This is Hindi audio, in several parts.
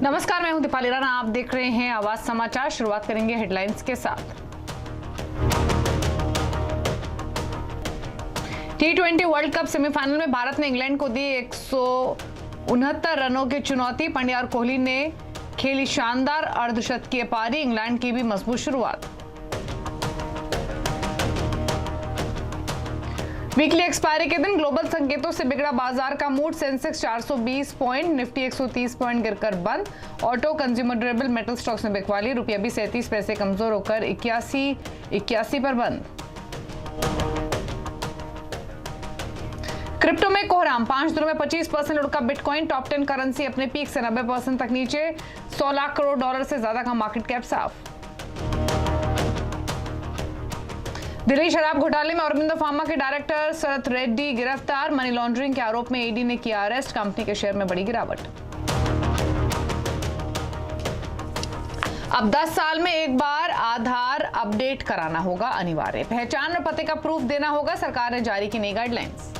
नमस्कार, मैं हूं दीपाली राणा। आप देख रहे हैं आवाज समाचार। शुरुआत करेंगे हेडलाइंस के साथ। T20 वर्ल्ड कप सेमीफाइनल में भारत ने इंग्लैंड को दी 169 रनों की चुनौती। पांड्या और कोहली ने खेली शानदार अर्धशतकीय पारी। इंग्लैंड की भी मजबूत शुरुआत। वीकली एक्सपायरी के दिन ग्लोबल संकेतों से बिगड़ा बाजार का mood. Sensex 420 point, Nifty 130 point गिरकर बंद। Auto, consumer durable, metal stocks में बिकवाली। रुपया भी 37 पैसे कमजोर होकर 81 पर बंद। क्रिप्टो में कोहराम, 5 दिनों में 25% लुढ़का बिटकॉइन। टॉप 10 करेंसी अपने पीक से 90% तक नीचे। 100 लाख करोड़ डॉलर से ज्यादा का मार्केट कैप साफ। दिल्ली शराब घोटाले में औरबिंदो फार्मा के डायरेक्टर शरत रेड्डी गिरफ्तार। मनी लॉन्ड्रिंग के आरोप में ईडी ने किया अरेस्ट। कंपनी के शेयर में बड़ी गिरावट। अब 10 साल में एक बार आधार अपडेट कराना होगा अनिवार्य। पहचान और पते का प्रूफ देना होगा। सरकार ने जारी की नई गाइडलाइंस।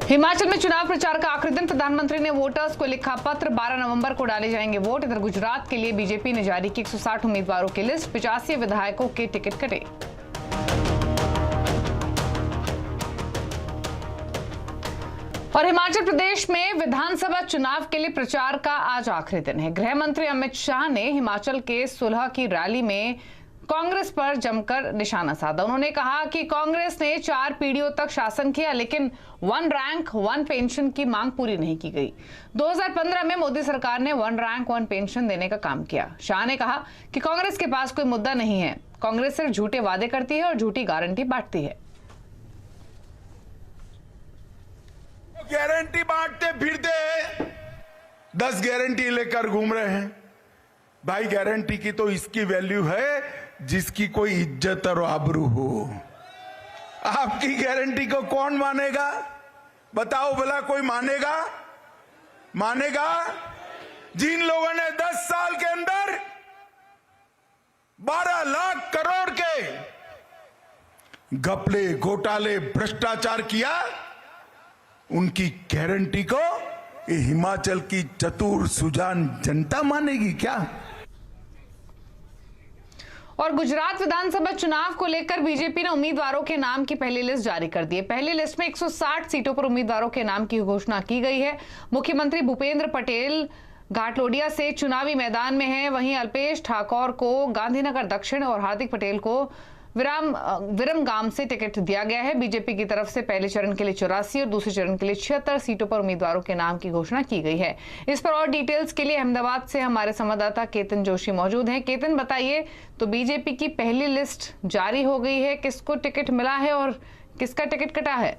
हिमाचल में चुनाव प्रचार का आखिरी दिन। प्रधानमंत्री ने वोटर्स को लिखा पत्र। 12 नवंबर को डाले जाएंगे वोट। इधर गुजरात के लिए बीजेपी ने जारी की 160 उम्मीदवारों की लिस्ट। 85 विधायकों के टिकट कटे। और हिमाचल प्रदेश में विधानसभा चुनाव के लिए प्रचार का आज आखिरी दिन है। गृह मंत्री अमित शाह ने हिमाचल के सुलह की रैली में कांग्रेस पर जमकर निशाना साधा। उन्होंने कहा कि कांग्रेस ने 4 पीढ़ियों तक शासन किया, लेकिन 1 रैंक 1 पेंशन की मांग पूरी नहीं की गई। 2015 में मोदी सरकार ने 1 रैंक 1 पेंशन देने का काम किया। शाह ने कहा कि कांग्रेस के पास कोई मुद्दा नहीं है। कांग्रेस सिर्फ झूठे वादे करती है और झूठी गारंटी बांटती है। गारंटी बांटते फिरते 10 गारंटी लेकर घूम रहे हैं। भाई, गारंटी की तो इसकी वैल्यू है जिसकी कोई इज्जत और आबरू हो। आपकी गारंटी को कौन मानेगा? बताओ भला, कोई मानेगा? जिन लोगों ने 10 साल के अंदर 12 लाख करोड़ के घपले, घोटाले, भ्रष्टाचार किया, उनकी गारंटी को ये हिमाचल की चतुर सुजान जनता मानेगी क्या? और गुजरात विधानसभा चुनाव को लेकर बीजेपी ने उम्मीदवारों के नाम की पहली लिस्ट जारी कर दी है। पहली लिस्ट में 160 सीटों पर उम्मीदवारों के नाम की घोषणा की गई है। मुख्यमंत्री भूपेंद्र पटेल घाटलोडिया से चुनावी मैदान में हैं। वहीं अल्पेश ठाकुर को गांधीनगर दक्षिण और हार्दिक पटेल को विरमगाम से टिकट दिया गया है। बीजेपी की तरफ से पहले चरण के लिए 84 और दूसरे चरण के लिए 76 सीटों पर उम्मीदवारों के नाम की घोषणा की गई है। इस पर और डिटेल्स के लिए अहमदाबाद से हमारे संवाददाता केतन जोशी मौजूद हैं। केतन, बताइए, तो बीजेपी की पहली लिस्ट जारी हो गई है। किसको टिकट मिला है और किसका टिकट कटा है?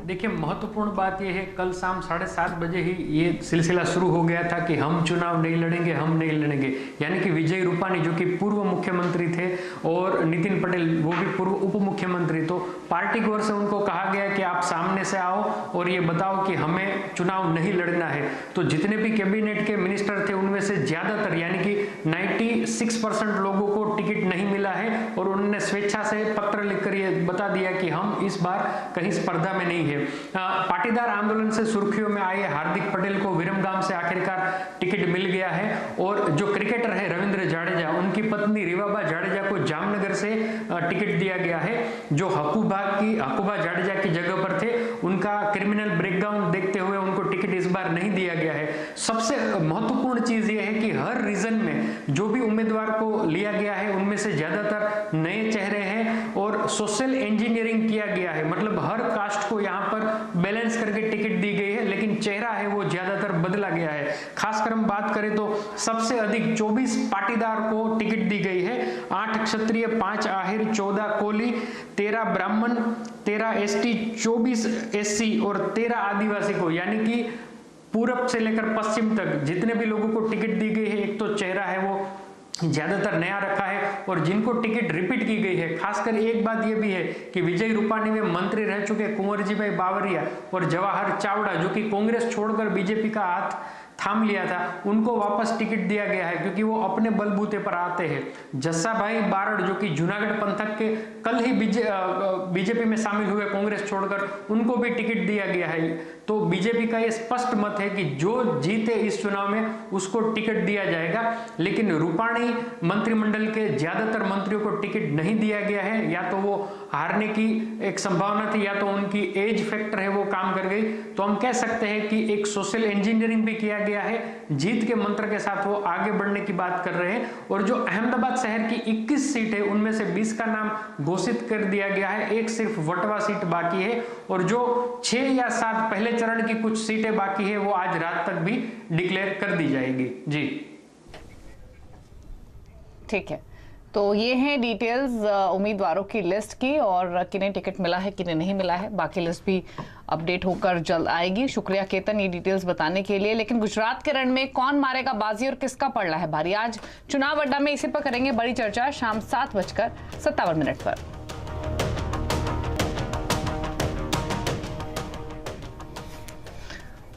देखिए, महत्वपूर्ण बात यह है, कल शाम 7:30 बजे ही ये सिलसिला शुरू हो गया था कि हम चुनाव नहीं लड़ेंगे। यानी कि विजय रूपानी, जो कि पूर्व मुख्यमंत्री थे, और नितिन पटेल, वो भी पूर्व उप मुख्यमंत्री, तो पार्टी की ओर से उनको कहा गया कि आप सामने से आओ और ये बताओ कि हमें चुनाव नहीं लड़ना है। तो जितने भी कैबिनेट के मिनिस्टर थे, उनमें से ज्यादातर यानी कि 96% लोगों को टिकट नहीं मिला है और उन्होंने स्वेच्छा से पत्र लिखकर ये बता दिया कि हम इस बार कहीं स्पर्धा में नहीं है। पाटीदार आंदोलन से सुर्खियों में आए हार्दिक पटेल को विरमगाम से आखिरकार टिकट मिल गया है। और जो क्रिकेटर है रविंद्र जाडेजा, उनकी पत्नी रिवाबा जाडेजा को जामनगर से टिकट दिया गया है। जो हकूबा जाडेजा की जगह पर थे, उनका क्रिमिनल ब्रेकडाउन देखते हुए उनको टिकट इस बार नहीं दिया गया है। सबसे महत्वपूर्ण चीज यह है कि हर रीजन में जो भी उम्मीदवार को लिया गया है, उनमें से ज्यादातर नए चेहरे हैं और सोशल इंजीनियरिंग किया गया है। मतलब हर कास्ट को यहाँ पर बैलेंस करके टिकट दी गई है, लेकिन चेहरा है वो ज्यादातर बदला गया है। खासकर हम बात करें तो सबसे अधिक 24 पाटीदार को टिकट दी गई है। 8 क्षत्रिय, 5 आहिर, 14 कोली, 13 ब्राह्मण, 13 एसटी, 24 एससी और 13 आदिवासी को, यानी कि पूरब से लेकर पश्चिम तक जितने भी लोगों को टिकट दी गई है, एक तो चेहरा है वो ज्यादातर नया रखा है। और जिनको टिकट रिपीट की गई है, खासकर एक बात यह भी है कि विजय रूपानी में मंत्री रह चुके कुंवर जी भाई बावरिया और जवाहर चावड़ा, जो कि कांग्रेस छोड़कर बीजेपी का हाथ थाम लिया था, उनको वापस टिकट दिया गया है क्योंकि वो अपने बलबूते पर आते हैं। जस्सा भाई बारड़ जो कि जूनागढ़ पंथक के कल ही बीजेपी में शामिल हुए कांग्रेस छोड़कर, उनको भी टिकट दिया गया है। तो बीजेपी का ये स्पष्ट मत है कि जो जीते इस चुनाव में उसको टिकट दिया जाएगा, लेकिन रूपाणी मंत्रिमंडल के ज्यादातर मंत्रियों को टिकट नहीं दिया गया है। या तो वो हारने की एक संभावना थी या तो उनकी एज फैक्टर है वो काम कर गई। तो हम कह सकते हैं कि एक सोशल इंजीनियरिंग भी किया गया है, जीत के मंत्र के साथ वो आगे बढ़ने की बात कर रहे हैं। और जो अहमदाबाद शहर की 21 सीट है उनमें से 20 का नाम घोषित कर दिया गया है, एक सिर्फ वटवा सीट बाकी है। और जो 6 या 7 पहले चरण की कुछ सीटें बाकी है वो आज रात तक भी डिक्लेयर कर दी जाएगी। जी ठीक है, तो ये हैं डिटेल्स उम्मीदवारों की लिस्ट की और किन्हें टिकट मिला है किन्हें नहीं मिला है। बाकी लिस्ट भी अपडेट होकर जल्द आएगी। शुक्रिया केतन ये डिटेल्स बताने के लिए। लेकिन गुजरात के रण में कौन मारेगा बाजी और किसका पड़ रहा है भारी, आज चुनाव अड्डा में इसी पर करेंगे बड़ी चर्चा शाम 7:57 पर।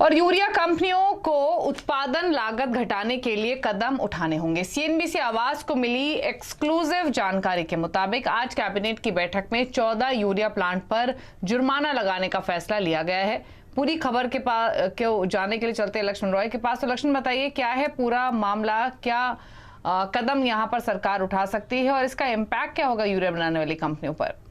और यूरिया कंपनियों को उत्पादन लागत घटाने के लिए कदम उठाने होंगे। सीएनबीसी आवाज को मिली एक्सक्लूसिव जानकारी के मुताबिक आज कैबिनेट की बैठक में 14 यूरिया प्लांट पर जुर्माना लगाने का फैसला लिया गया है। पूरी खबर के जाने के लिए चलते लक्ष्मण रॉय के पास। तो लक्ष्मण बताइए क्या है पूरा मामला, क्या कदम यहां पर सरकार उठा सकती है और इसका इम्पैक्ट क्या होगा यूरिया बनाने वाली कंपनियों पर?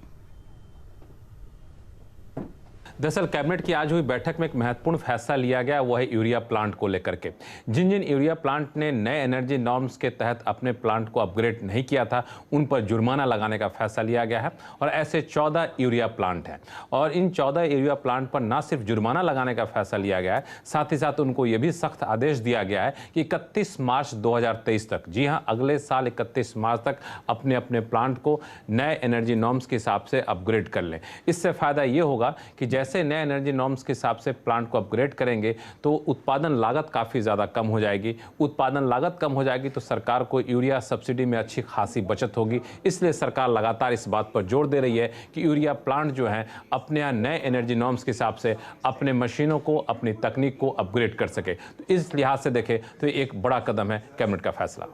दरअसल कैबिनेट की आज हुई बैठक में एक महत्वपूर्ण फैसला लिया गया, वो है यूरिया प्लांट को लेकर के। जिन जिन यूरिया प्लांट ने नए एनर्जी नॉर्म्स के तहत अपने प्लांट को अपग्रेड नहीं किया था उन पर जुर्माना लगाने का फैसला लिया गया है। और ऐसे 14 यूरिया प्लांट हैं और इन 14 यूरिया प्लांट पर न सिर्फ जुर्माना लगाने का फैसला लिया गया है, साथ ही साथ उनको ये भी सख्त आदेश दिया गया है कि 31 मार्च 2023 तक, जी हाँ अगले साल 31 मार्च तक अपने अपने प्लांट को नए एनर्जी नॉर्म्स के हिसाब से अपग्रेड कर लें। इससे फायदा ये होगा कि जैसे नए एनर्जी नॉर्म्स के हिसाब से प्लांट को अपग्रेड करेंगे तो उत्पादन लागत काफ़ी ज़्यादा कम हो जाएगी। उत्पादन लागत कम हो जाएगी तो सरकार को यूरिया सब्सिडी में अच्छी खासी बचत होगी। इसलिए सरकार लगातार इस बात पर जोर दे रही है कि यूरिया प्लांट जो हैं अपने यहाँ नए एनर्जी नॉर्म्स के हिसाब से अपने मशीनों को, अपनी तकनीक को अपग्रेड कर सके। तो इस लिहाज से देखें तो एक बड़ा कदम है कैबिनेट का फैसला।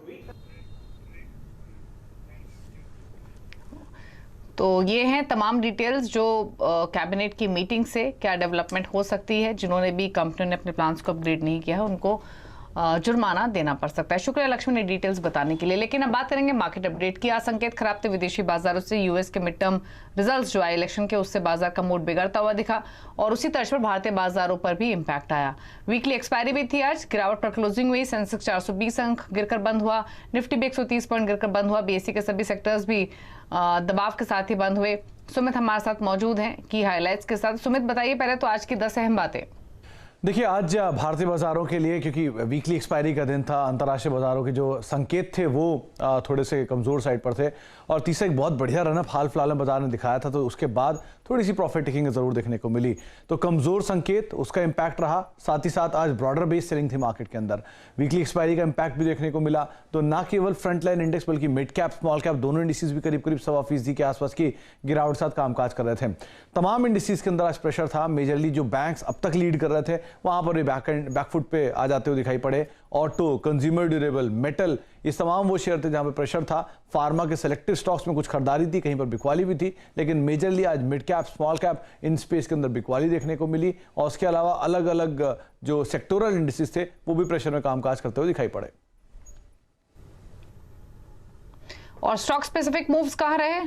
तो ये हैं तमाम डिटेल्स जो कैबिनेट की मीटिंग से क्या डेवलपमेंट हो सकती है। जिन्होंने भी कंपनियों ने अपने प्लान्स को अपग्रेड नहीं किया है उनको जुर्माना देना पड़ सकता है। शुक्रिया लक्ष्मण ने डिटेल्स बताने के लिए। लेकिन अब बात करेंगे मार्केट अपडेट की। आज संकेत खराब थे विदेशी बाजारों से। यूएस के मिड टर्म रिजल्ट्स जो आए इलेक्शन के, उससे बाजार का मूड बिगड़ता हुआ दिखा और उसी तर्ज पर भारतीय बाजारों पर भी इंपैक्ट आया। वीकली एक्सपायरी भी थी आज। गिरावट पर क्लोजिंग हुई। सेंसेक्स 420 अंक गिरकर बंद हुआ। निफ्टी भी 130 पॉइंट गिरकर बंद हुआ। बीएसई के सभी सेक्टर्स भी दबाव के साथ ही बंद हुए। सुमित हमारे साथ मौजूद हैं की हाइलाइट्स के साथ। सुमित बताइए पहले तो आज की 10 अहम बातें। देखिए आज भारतीय बाजारों के लिए, क्योंकि वीकली एक्सपायरी का दिन था, अंतर्राष्ट्रीय बाजारों के जो संकेत थे वो थोड़े से कमज़ोर साइड पर थे और तीसरा एक बहुत बढ़िया रनअप हाल फिलहाल में बाजार ने दिखाया था, तो उसके बाद थोड़ी सी प्रॉफिट टेकिंग ज़रूर देखने को मिली। तो कमज़ोर संकेत, उसका इम्पैक्ट रहा। साथ ही साथ आज ब्रॉडर बेस सेलिंग थी मार्केट के अंदर। वीकली एक्सपायरी का इम्पैक्ट भी देखने को मिला। तो ना केवल फ्रंट लाइन इंडेक्स बल्कि मिड कैप, स्मॉल कैप दोनों इंडिसेस भी करीब करीब 1.25% के आसपास की गिरावट साथ कामकाज कर रहे थे। तमाम इंडिसेस के अंदर आज प्रेशर था। मेजरली जो बैंक्स अब तक लीड कर रहे थे वहां पर भी बैकफुट पे आ जाते हुए दिखाई पड़े। ऑटो, कंज्यूमर ड्यूरेबल, मेटल, ये तमाम वो शेयर थे जहां पे प्रेशर था। फार्मा के सेलेक्टिव स्टॉक्स में कुछ खरीदारी थी, कहीं पर बिकवाली भी थी, लेकिन मेजरली आज mid cap, small cap in space के अंदर बिकवाली देखने को मिली। और उसके अलावा अलग अलग जो सेक्टोरल इंडिसेस थे वो भी प्रेशर में कामकाज करते हुए दिखाई पड़े। और स्टॉक स्पेसिफिक मूव्स कहां रहे?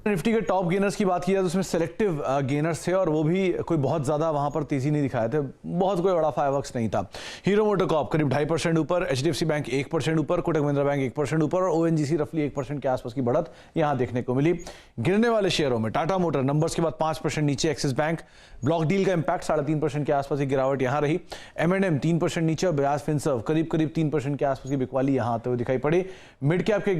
निफ्टी के टॉप गेनर्स की बात की जाए तो उसमें सेलेक्टिव गेनर्स थे और वो भी कोई बहुत ज्यादा वहां पर तेजी नहीं दिखाए थे। बहुत कोई बड़ा फायरवर्क्स नहीं था। हीरो मोटोकॉर्प करीब 2.5% ऊपर, एचडीएफसी बैंक 1% ऊपर, कोटक महिंद्रा बैंक 1% ऊपर और ओएनजीसी रफली 1% के आसपास की बढ़त यहां देखने को मिली। गिरने वाले शेयरों में टाटा मोटर नंबर्स के बाद 5% नीचे, एक्सिस बैंक, ब्लॉक डील का इंपैक्ट 3.5% के आसपास की गिरावट यहां रही। M&M 3% नीचे, बजाज फिनसर्व करीब 3% के आसपास की बिकवाली यहां आते हुए दिखाई पड़ी। मिड कैप के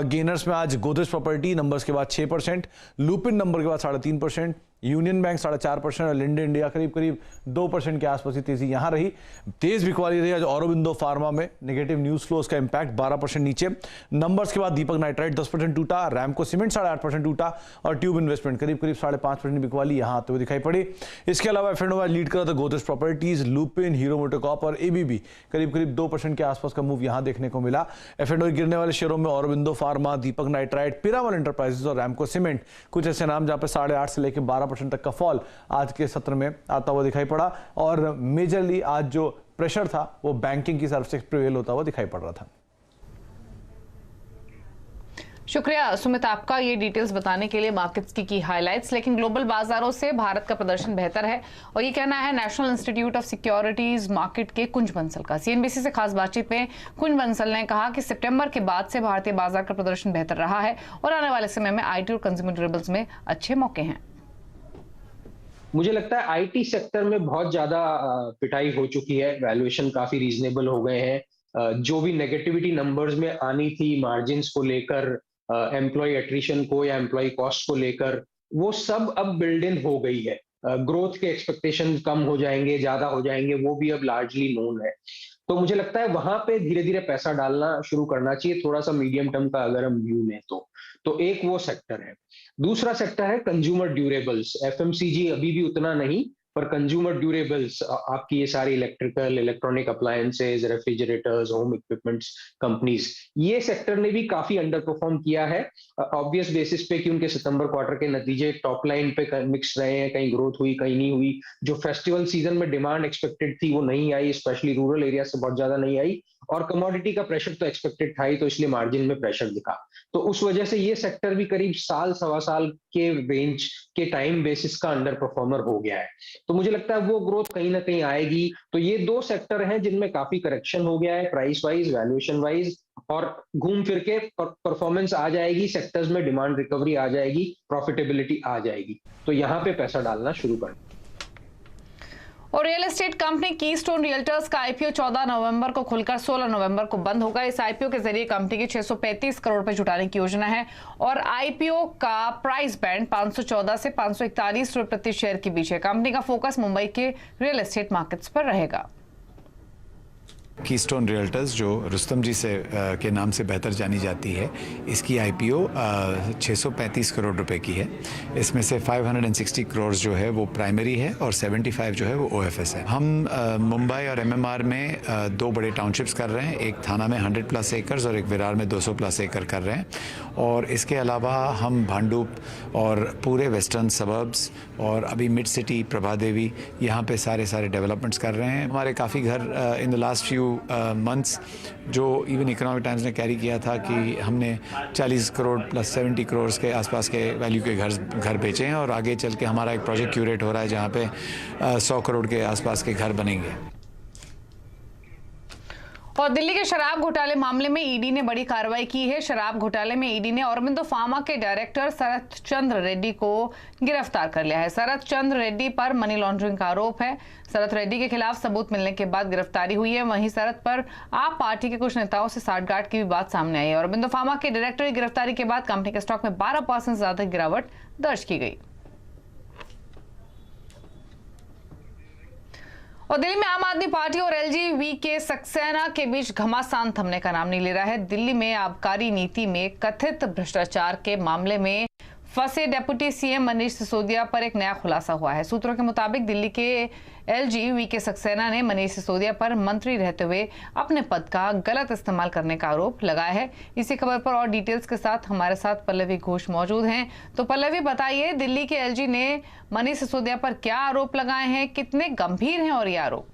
गेनर्स में आज गोदरेज प्रॉपर्टी नंबर्स के बाद 6%, लुपिन नंबर के बाद 3.5%, यूनियन बैंक 4.5% और लिंडे इंडिया करीब 2% के आसपास ही तेजी यहां रही। तेज बिकवाली रही आज ऑरोबिंदो फार्मा में, नेगेटिव न्यूज फ्लोज का इंपैक्ट 12% नीचे। नंबर्स के बाद दीपक नाइट्राइट 10% टूटा, रैमको सीमेंट 8.5% टूटा और ट्यूब इन्वेस्टमेंट करीब 5% बिकवाली यहां आते हुए दिखाई पड़ी। इसके अलावा एफ&ओ में लीड कर रहा था Godrej properties, Lupin, hero MotoCorp और एबीबी, करीब 2% के आसपास का मूव यहां देखने को मिला। एफ&ओ गिरने वाले शेयरों में ऑरोबिंदो फार्मा, दीपक नाइट्राइट, पिरामल एंटरप्राइजेज और रैमको सीमेंट, कुछ ऐसे नाम जहां पे 8.5 से लेकर 12% तक का फॉल आज के सत्र में आता हुआ दिखाई पड़ा। और मेजरली आज जो प्रेशर था वो बैंकिंग की तरफ से प्रिवेल होता हुआ दिखाई पड़ रहा था। शुक्रिया सुमित आपका ये डिटेल्स बताने के लिए मार्केट्स की हाइलाइट्स। लेकिन ग्लोबल बाजारों से भारत का प्रदर्शन बेहतर है और ये कहना है national institute of securities market के कुंज बंसल का। सीएनबीसी से खास बातचीत में कुंज बंसल ने कहा कि सितंबर के बाद से भारतीय बाजार का प्रदर्शन बेहतर रहा है और आने वाले समय में आईटी और कंज्यूमर ड्यूरेबल्स में अच्छे मौके हैं। मुझे लगता है आईटी सेक्टर में बहुत ज्यादा पिटाई हो चुकी है, वैल्यूएशन काफी रीजनेबल हो गए हैं। जो भी नेगेटिविटी नंबर्स में आनी थी मार्जिन्स को लेकर, एम्प्लॉय एट्रिशन को या एम्प्लॉय कॉस्ट को लेकर, वो सब अब बिल्ड इन हो गई है। ग्रोथ के एक्सपेक्टेशन कम हो जाएंगे, ज्यादा हो जाएंगे, वो भी अब लार्जली नोन है। तो मुझे लगता है वहां पे धीरे धीरे पैसा डालना शुरू करना चाहिए, थोड़ा सा मीडियम टर्म का अगर हम व्यू लें तो एक वो सेक्टर है। दूसरा सेक्टर है कंज्यूमर ड्यूरेबल्स। एफएमसीजी अभी भी उतना नहीं, पर कंज्यूमर ड्यूरेबल्स, आपकी ये सारी electrical, electronic appliances, refrigerators, home equipments companies, ये सेक्टर ने भी काफी अंडर परफॉर्म किया है ऑब्वियस बेसिस पे कि उनके सितंबर क्वार्टर के नतीजे टॉप लाइन पे मिक्स रहे हैं, कहीं ग्रोथ हुई कहीं नहीं हुई। जो फेस्टिवल सीजन में डिमांड एक्सपेक्टेड थी वो नहीं आई, स्पेशली रूरल एरिया से बहुत ज्यादा नहीं आई, और कमोडिटी का प्रेशर तो एक्सपेक्टेड था ही, तो इसलिए मार्जिन में प्रेशर दिखा। तो उस वजह से ये सेक्टर भी करीब साल सवा साल के रेंज के टाइम बेसिस का अंडर परफॉर्मर हो गया है। तो मुझे लगता है वो ग्रोथ कहीं ना कहीं आएगी। तो ये दो सेक्टर हैं जिनमें काफी करेक्शन हो गया है, प्राइस वाइज, वैल्यूएशन वाइज, और घूम फिर के परफॉर्मेंस आ जाएगी, सेक्टर्स में डिमांड रिकवरी आ जाएगी, प्रॉफिटेबिलिटी आ जाएगी। तो यहाँ पे पैसा डालना शुरू कर। और real estate company keystone realtors का आईपीओ 14 नवंबर को खुलकर 16 नवंबर को बंद होगा। इस आईपीओ के जरिए कंपनी की 635 करोड़ रुपए जुटाने की योजना है और आईपीओ का प्राइस बैंड 514 से 541 रुपए प्रति शेयर के बीच है। कंपनी का फोकस मुंबई के रियल एस्टेट मार्केट्स पर रहेगा। कीस्टोन रियल्टर्स जो रुस्तम जी से के नाम से बेहतर जानी जाती है, इसकी आईपीओ 635 करोड़ रुपए की है। इसमें से 560 करोड़ जो है वो प्राइमरी है और 75 जो है वो ओएफएस है। हम मुंबई और एमएमआर में दो बड़े टाउनशिप्स कर रहे हैं, एक थाना में 100+ एकर्स और एक विरार में 200+ एकड़ कर रहे हैं। और इसके अलावा हम भांडुप और पूरे वेस्टर्न सबर्ब्स और अभी मिड सिटी प्रभा देवी, यहाँ पे सारे डेवलपमेंट्स कर रहे हैं। हमारे काफ़ी घर in the last few months, जो इवन इकोनॉमिक टाइम्स ने कैरी किया था कि हमने 40 करोड़ प्लस 70 करोड़ के आसपास के वैल्यू के घर बेचे हैं, और आगे चल के हमारा एक प्रोजेक्ट क्यूरेट हो रहा है जहाँ पे 100 करोड़ के आसपास के घर बनेंगे। और दिल्ली के शराब घोटाले मामले में ईडी ने बड़ी कार्रवाई की है। शराब घोटाले में ईडी ने औरोबिंदो फार्मा के डायरेक्टर शरत चंद्र रेड्डी को गिरफ्तार कर लिया है। शरत चंद्र रेड्डी पर मनी लॉन्ड्रिंग का आरोप है। शरत रेड्डी के खिलाफ सबूत मिलने के बाद गिरफ्तारी हुई है। वहीं शरत पर आप पार्टी के कुछ नेताओं से साठगांठ की भी बात सामने आई है। औरोबिंदो फार्मा के डायरेक्टर की गिरफ्तारी के बाद कंपनी के स्टॉक में 12% ज्यादा गिरावट दर्ज की गई। और दिल्ली में आम आदमी पार्टी और एलजी वीके सक्सेना के बीच घमासान थमने का नाम नहीं ले रहा है। दिल्ली में आबकारी नीति में कथित भ्रष्टाचार के मामले में फंसे डिप्टी सीएम मनीष सिसोदिया पर एक नया खुलासा हुआ है। सूत्रों के मुताबिक दिल्ली के एलजी वीके सक्सेना ने मनीष सिसोदिया पर मंत्री रहते हुए अपने पद का गलत इस्तेमाल करने का आरोप लगाया है। इसी खबर पर और डिटेल्स के साथ हमारे साथ पल्लवी घोष मौजूद हैं। तो पल्लवी बताइए, दिल्ली के एलजी ने मनीष सिसोदिया पर क्या आरोप लगाए हैं, कितने गंभीर हैं और ये आरोप?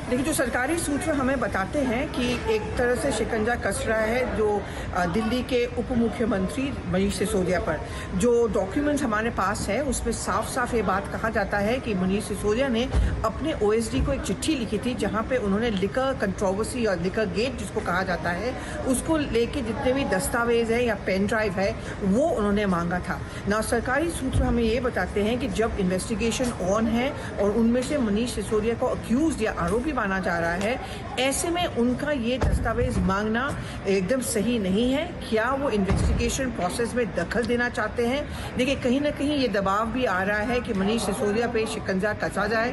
देखिए, जो सरकारी सूत्र हमें बताते हैं कि एक तरह से शिकंजा कस रहा है जो दिल्ली के उप मुख्यमंत्री मनीष सिसोदिया पर। जो डॉक्यूमेंट्स हमारे पास है उसमें साफ साफ ये बात कहा जाता है कि मनीष सिसोदिया ने अपने ओएसडी को एक चिट्ठी लिखी थी जहां पे उन्होंने लिकर कंट्रोवर्सी और लिकर गेट जिसको कहा जाता है उसको लेके जितने भी दस्तावेज है या पेन ड्राइव है वो उन्होंने मांगा था ना। सरकारी सूत्र हमें ये बताते हैं कि जब इन्वेस्टिगेशन ऑन है और उनमें से मनीष सिसोदिया को अक्यूज या आरोपी भी माना जा रहा है, ऐसे में उनका ये दस्तावेज मांगना एकदम सही नहीं है। क्या वो इन्वेस्टिगेशन प्रोसेस में दखल देना चाहते हैं? देखिए, कहीं ना कहीं ये दबाव भी आ रहा है कि मनीष सिसोदिया पे शिकंजा कसा जाए।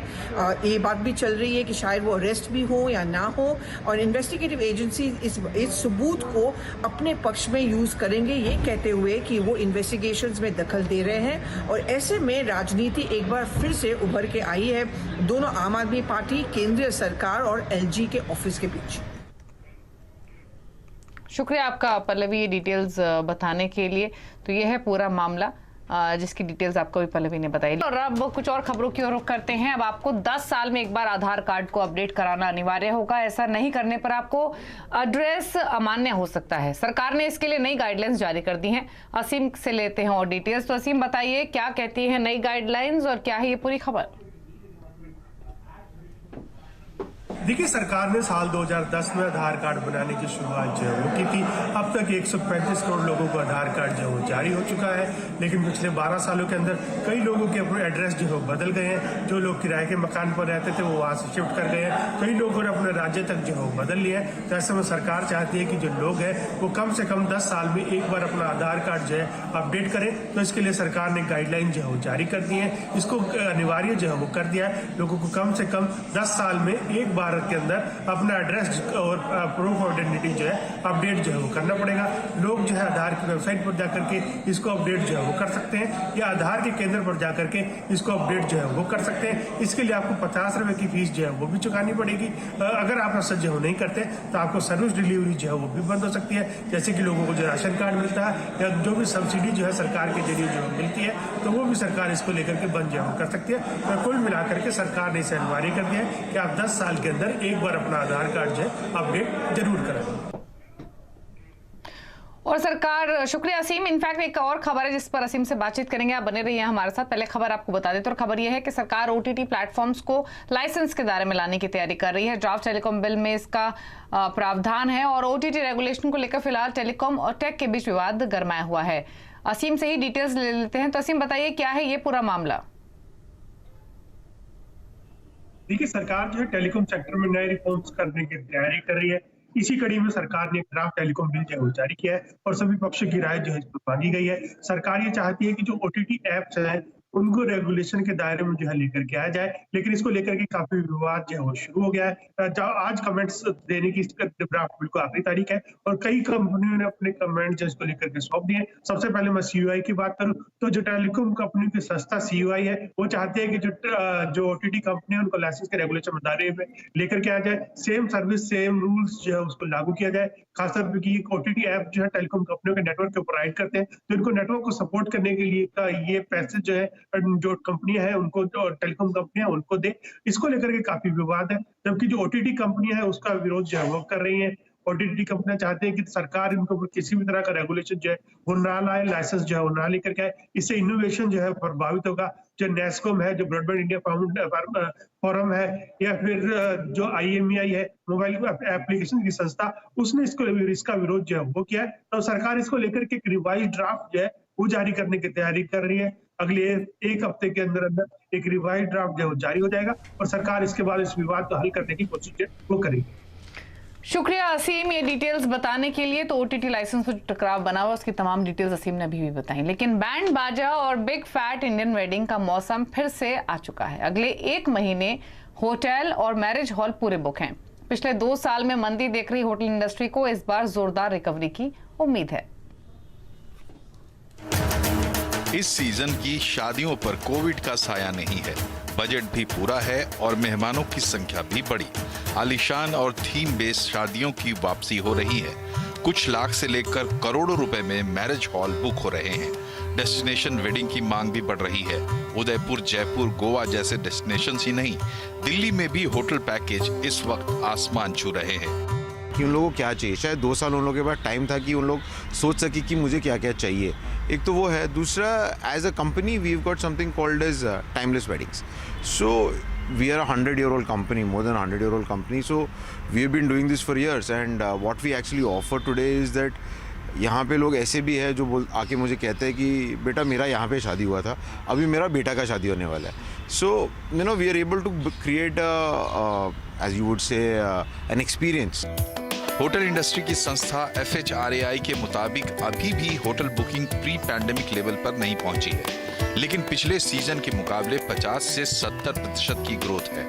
ये बात भी चल रही है कि शायद वो अरेस्ट भी हो या ना हो, और इन्वेस्टिगेटिव एजेंसी इस सबूत को अपने पक्ष में यूज करेंगे, ये कहते हुए कि वो इन्वेस्टिगेशंस में दखल दे रहे हैं। और ऐसे में राजनीति एक बार फिर से उभर के आई है दोनों आम आदमी पार्टी, केंद्रीय सरकार और एलजी के ऑफिस के बीच। शुक्रिया आपका पल्लवी, ये डिटेल्स बताने के लिए। तो ये है पूरा मामला जिसकी डिटेल्स आपको भी पल्लवी ने बताई। और अब कुछ और खबरों की ओर रुख करते हैं। अब आपको 10 साल में एक बार आधार कार्ड को अपडेट कराना अनिवार्य होगा। ऐसा नहीं करने पर आपको एड्रेस अमान्य हो सकता है। सरकार ने इसके लिए नई गाइडलाइंस जारी कर दी हैं। असीम से लेते हैं और डिटेल्स। तो असीम, बताइए क्या कहती है नई गाइडलाइंस और क्या है ये पूरी खबर? देखिए, सरकार ने साल 2010 में आधार कार्ड बनाने की शुरुआत जो है वो की थी। अब तक 135 करोड़ लोगों को आधार कार्ड जो है वो जारी हो चुका है। लेकिन पिछले 12 सालों के अंदर कई लोगों के अपने एड्रेस जो है बदल गए हैं। जो लोग किराए के मकान पर रहते थे वो वहाँ से शिफ्ट कर गए हैं। कई लोगों ने अपने राज्य तक जो है बदल लिया है। तो ऐसे में सरकार चाहती है कि जो लोग हैं वो कम से कम 10 साल में एक बार अपना आधार कार्ड जो है अपडेट करें। तो इसके लिए सरकार ने गाइडलाइन जो है वो जारी कर दी है। इसको अनिवार्य जो है वो कर दिया है। लोगों को कम से कम 10 साल में एक बार के अंदर अपना एड्रेस और प्रूफ ऑफ आइडेंटिटी जो है अपडेट जो है वो करना पड़ेगा। लोग जो है आधार की वेबसाइट पर जाकर के इसको अपडेट जो है वो कर सकते हैं, या आधार के केंद्र पर जाकर के इसको अपडेट जो है वो कर सकते हैं। इसके लिए आपको 50 रुपए की फीस जो है वो भी चुकानी पड़ेगी। अगर आप ऐसा जो नहीं करते तो आपको सर्विस डिलीवरी जो है वो भी बंद हो सकती है। जैसे कि लोगों को जो राशन कार्ड मिलता है या जो भी सब्सिडी जो है सरकार के जरिए जो मिलती है, तो वो भी सरकार इसको लेकर के बंद जो है कर सकती है। तो कुल मिलाकर के सरकार ने इसे अनिवार्य कर दिया है कि आप 10 साल के अंदर एक बार अपना आधार कार्ड जो है अपडेट जरूर कराएं। और सरकार, शुक्रिया असीम। इनफैक्ट एक और खबर है जिस पर असीम से बातचीत करेंगे, आप बने रहिए हमारे साथ। पहले खबर आपको बता देते, और खबर यह है कि सरकार ओटीटी प्लेटफॉर्म्स को लाइसेंस के दायरे में लाने की तैयारी कर रही है। ड्राफ्ट टेलीकॉम बिल में इसका प्रावधान है और ओटीटी रेगुलेशन को लेकर फिलहाल टेलीकॉम और टेक के बीच विवाद गरमाया हुआ है। असीम से ही डिटेल्स ले लेते हैं। तो असीम, बताइए क्या है ये पूरा मामला? देखिए, सरकार जो है टेलीकॉम सेक्टर में नए रिफॉर्म्स करने की तैयारी कर रही है। इसी कड़ी में सरकार ने ड्राफ्ट टेलीकॉम बिल जो है जारी किया है और सभी पक्षों की राय जो है इस पर मांगी गई है। सरकार ये चाहती है कि जो ओटीटी एप्स हैं उनको रेगुलेशन के दायरे में जो है लेकर के आ जाए, लेकिन इसको लेकर के काफी विवाद जो है वो शुरू हो गया है। आज कमेंट्स देने की ड्राफ्ट बिल को आखिरी तारीख है और कई कंपनियों ने अपने कमेंट जो इसको लेकर के सौंप दिए। सबसे पहले मैं सीयूआई की बात करूं तो जो टेलीकॉम कंपनी की संस्था सीयूआई है वो चाहती है कि जो ओटीटी कंपनी है उनको लाइसेंस के रेगुलेशन में दायरे में लेकर के आ जाए। सेम सर्विस सेम रूल्स जो है उसको लागू किया जाए। खासतौर पर की ओटीटी ऐप जो है टेलीकॉम कंपनियों के नेटवर्क को प्रोवाइड करते हैं, तो इनको नेटवर्क को सपोर्ट करने के लिए का ये पैसे जो है जो कंपनियां हैं उनको, जो टेलीकॉम कंपनियां उनको दे। इसको लेकर के काफी विवाद है, जबकि जो ओटीटी कंपनियां हैं उसका विरोध जो है वो कर रही है। ओटीटी कंपनियां चाहते हैं कि सरकार इनको किसी भी तरह का रेगुलेशन जो है वो ना लाए, लाइसेंस जो है वो ना लेकर के आए। इससे इनोवेशन जो है प्रभावित होगा। जो नेस्कॉम है, जो ब्रॉडबैंड इंडिया फोरम है, या फिर जो IMEI है, मोबाइल एप्लीकेशन की संस्था, उसने इसका विरोध जो है वो किया है। तो सरकार इसको लेकर के एक रिवाइज ड्राफ्ट जो है वो जारी करने की तैयारी कर रही है। अगले एक हफ्ते के अंदर अंदर एक रिवाइज ड्राफ्ट जो जारी हो जाएगा और सरकार इसके बाद इस विवाद को हल करने की कोशिश वो करेगी। शुक्रिया असीम, ये डिटेल्स बताने के लिए। तो ओटीटी लाइसेंस पर टकराव बना हुआ, उसकी तमाम डिटेल्स असीम ने अभी भी बताई। लेकिन बैंड बाजा और बिग फैट इंडियन वेडिंग का मौसम फिर से आ चुका है। अगले 1 महीने होटल और मैरिज हॉल पूरे बुक हैं। पिछले 2 साल में मंदी देख रही होटल इंडस्ट्री को इस बार जोरदार रिकवरी की उम्मीद है। इस सीजन की शादियों पर कोविड का साया नहीं है, बजट भी पूरा है और मेहमानों की संख्या भी बड़ी। आलीशान और थीम बेस्ड शादियों की वापसी हो रही है। कुछ लाख से लेकर करोड़ों रुपए में मैरिज हॉल बुक हो रहे हैं। डेस्टिनेशन वेडिंग की मांग भी बढ़ रही है। उदयपुर, जयपुर, गोवा जैसे डेस्टिनेशन ही नहीं, दिल्ली में भी होटल पैकेज इस वक्त आसमान छू रहे हैं। कि उन लोगों को क्या चाहिए, शायद 2 साल उन लोगों के पास टाइम था कि उन लोग सोच सके कि मुझे क्या क्या चाहिए। एक तो वो है, दूसरा as a company we have got something called as timeless weddings. So we are 100-year-old company, more than 100-year-old company. So we have been doing this for years, and what we actually offer today is that यहाँ पे लोग ऐसे भी है जो आके मुझे कहते हैं कि बेटा मेरा यहाँ पे शादी हुआ था, अभी मेरा बेटा का शादी होने वाला है। So we are able to create as you would say, an experience. Hotel industry की संस्था FHRAI के मुताबिक अभी भी hotel booking pre pandemic level पर नहीं पहुंची है, लेकिन पिछले सीजन के मुकाबले 50 से 70% की ग्रोथ है।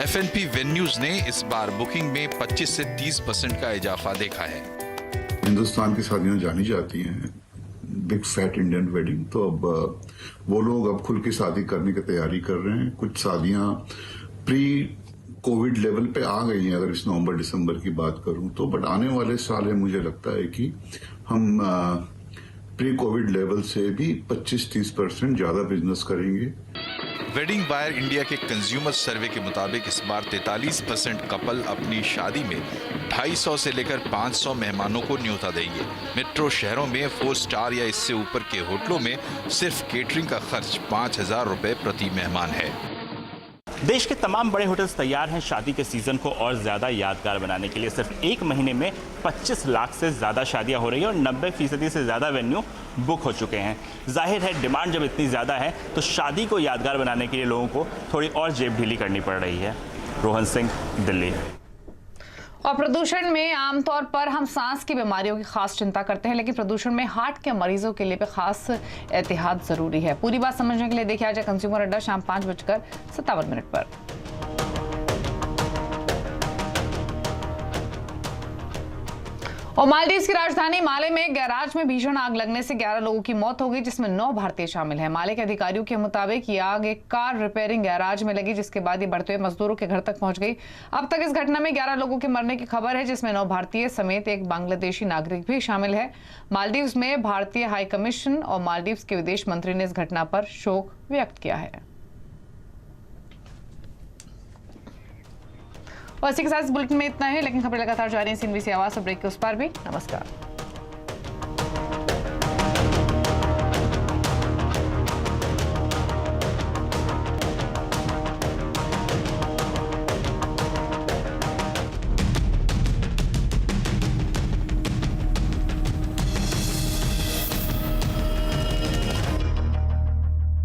F&P वेन्यूज ने इस बार बुकिंग में 25 से 30% का इजाफा देखा है। हिंदुस्तान की शादियां जानी जाती हैं, बिग फैट इंडियन वेडिंग, तो अब वो लोग अब खुल की शादी करने की तैयारी कर रहे हैं। कुछ शादियां प्री कोविड लेवल पे आ गई हैं, अगर इस नवंबर दिसंबर की बात करूं तो, बट आने वाले साल में मुझे लगता है कि हम प्री कोविड लेवल से भी 25-30% ज्यादा बिजनेस करेंगे। वेडिंग बायर इंडिया के कंज्यूमर सर्वे के मुताबिक इस बार 43% कपल अपनी शादी में 250 से लेकर 500 मेहमानों को न्योता देंगे। मेट्रो शहरों में 4 स्टार या इससे ऊपर के होटलों में सिर्फ केटरिंग का खर्च 5,000 रुपए प्रति मेहमान है। देश के तमाम बड़े होटल्स तैयार हैं शादी के सीजन को और ज्यादा यादगार बनाने के लिए। सिर्फ एक महीने में 25 लाख से ज्यादा शादियां हो रही हैं और 90% से ज्यादा वेन्यू बुक हो चुके हैं। जाहिर है डिमांड जब इतनी ज्यादा है तो शादी को यादगार बनाने के लिए लोगों को थोड़ी और जेब ढीली करनी पड़ रही है। रोहन सिंह, दिल्ली। और प्रदूषण में आमतौर पर हम सांस की बीमारियों की खास चिंता करते हैं, लेकिन प्रदूषण में हार्ट के मरीजों के लिए भी खास एहतियात जरूरी है। पूरी बात समझने के लिए देखिए आज कंज्यूमर अड्डा शाम 5:57 पर। और मालदीव्स की राजधानी माले में गैराज में भीषण आग लगने से 11 लोगों की मौत हो गई, जिसमें 9 भारतीय शामिल हैं। माले के अधिकारियों के मुताबिक ये आग एक कार रिपेयरिंग गैराज में लगी, जिसके बाद ये बढ़ते हुए मजदूरों के घर तक पहुंच गई। अब तक इस घटना में 11 लोगों के मरने की खबर है, जिसमें 9 भारतीय समेत एक बांग्लादेशी नागरिक भी शामिल है। मालदीव्स में भारतीय हाई कमीशन और मालदीव्स के विदेश मंत्री ने इस घटना पर शोक व्यक्त किया है। और इसी के साथ इस बुलेटिन में इतना है, लेकिन खबरें लगातार जारी हैं CNBC आवाज और ब्रेक के उस पार भी। नमस्कार।